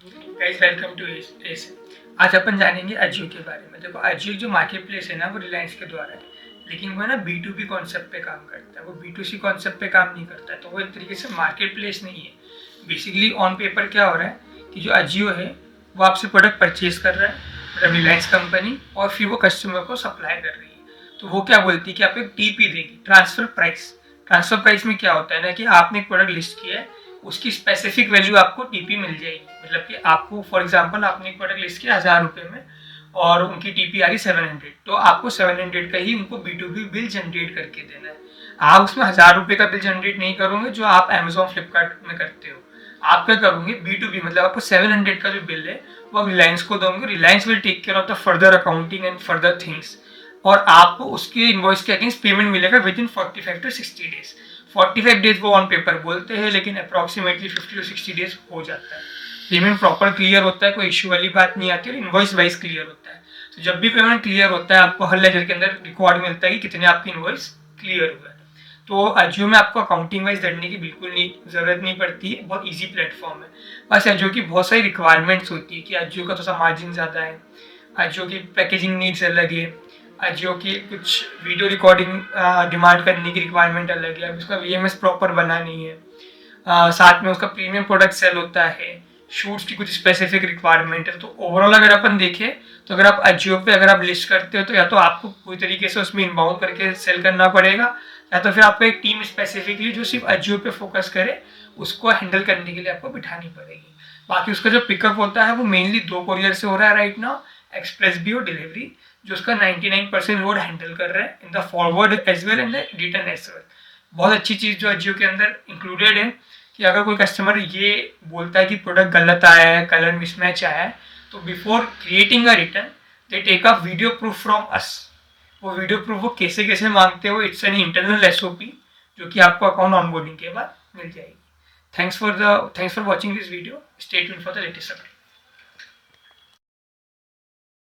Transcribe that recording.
Guys welcome to S. आज अपन जानेंगे अजियो के बारे में। देखो अजियो जो मार्केट प्लेस है ना वो रिलायंस के द्वारा है, लेकिन वो ना B2B कॉन्सेप्ट पे काम करता है, वो B2C कॉन्सेप्ट पे काम नहीं करता है। तो वो एक तरीके से मार्केट प्लेस नहीं है। बेसिकली ऑन पेपर क्या हो रहा है कि जो अजियो है वो आपसे प्रोडक्ट परचेज कर रहा है, मतलब रिलायंस कंपनी, और फिर वो कस्टमर को सप्लाई कर रही है। तो वो क्या बोलती है कि आपको एक TP देगी, ट्रांसफर प्राइस। ट्रांसफर प्राइस में क्या होता है ना कि आपने एक प्रोडक्ट लिस्ट किया है, उसकी स्पेसिफिक वैल्यू आपको TP मिल जाएगी। मतलब कि आपको फॉर एग्जांपल आपने एक प्रोडक्ट लिस्ट किया 1000 रुपये में और उनकी TP आ रही 700, तो आपको 700 का ही उनको B2B बिल जनरेट करके देना है। आप उसमें 1000 रुपये का बिल जनरेट नहीं करोगे जो आप Amazon फ्लिपकार्ट में करते हो। आप क्या करोगे B2B, मतलब आपको 700 का जो बिल है वो आप रिलायंस को दोगे। Reliance will take care of the further accounting and further things, और आपको उसके इनवॉइस के अगेंस्ट पेमेंट मिलेगा within 45 to 60 days. 45 days वो ऑन पेपर बोलते हैं, लेकिन अप्रॉक्सीमेटली 50 to 60 डेज हो जाता है। पेमेंट प्रॉपर क्लियर होता है, कोई इश्यू वाली बात नहीं आती, और इनवॉइस वाइज क्लियर होता है। तो जब भी पेमेंट क्लियर होता है आपको हर लेजर के अंदर रिकॉर्ड मिलता है कि कितने आपकी इनवॉइस क्लियर हुआ है। तो अजियो में आपको अकाउंटिंग वाइज लड़ने की बिल्कुल नहीं ज़रूरत नहीं पड़ती है, बहुत ईजी प्लेटफॉर्म है। बस अजियो की बहुत सारी रिक्वायरमेंट्स होती है कि अजियो का थोड़ा सा मार्जिन ज़्यादा है, अजियो की पैकेजिंग नीड्स अलग है, अजियो की कुछ वीडियो रिकॉर्डिंग डिमांड करने की रिक्वायरमेंट अलग है, उसका VMS प्रॉपर बना नहीं है, साथ में उसका प्रीमियम प्रोडक्ट सेल होता है, शूट्स की कुछ स्पेसिफिक रिक्वायरमेंट है। तो ओवरऑल अगर अपन देखें तो अगर आप अजियो पे अगर आप लिस्ट करते हो तो या तो आपको पूरी तरीके से उसमें इनबाउंड करके सेल करना पड़ेगा, या तो फिर आपको एक टीम स्पेसिफिकली जो सिर्फ अजियो पे फोकस करे उसको हैंडल करने के लिए आपको बिठानी पड़ेगी। बाकी उसका जो पिकअप होता है वो मेनली 2 कोरियर से हो रहा है राइट नाउ, एक्सप्रेस भी और डिलीवरी, जो उसका 99% लोड हैंडल कर रहा है in the forward as well and the return as well. बहुत अच्छी चीज़ जो अजियो के अंदर इंक्लूडेड है कि अगर कोई कस्टमर ये बोलता है कि प्रोडक्ट गलत आया है, कलर मिसमैच आया है, तो before creating a return they take a video proof from us. वो वीडियो प्रूफ वो कैसे कैसे मांगते हो, इट्स एन इंटरनल SOP जो कि आपको अकाउंट ऑनबोर्डिंग के बाद मिल जाएगी। Thanks for watching this video. Stay tuned for the latest update.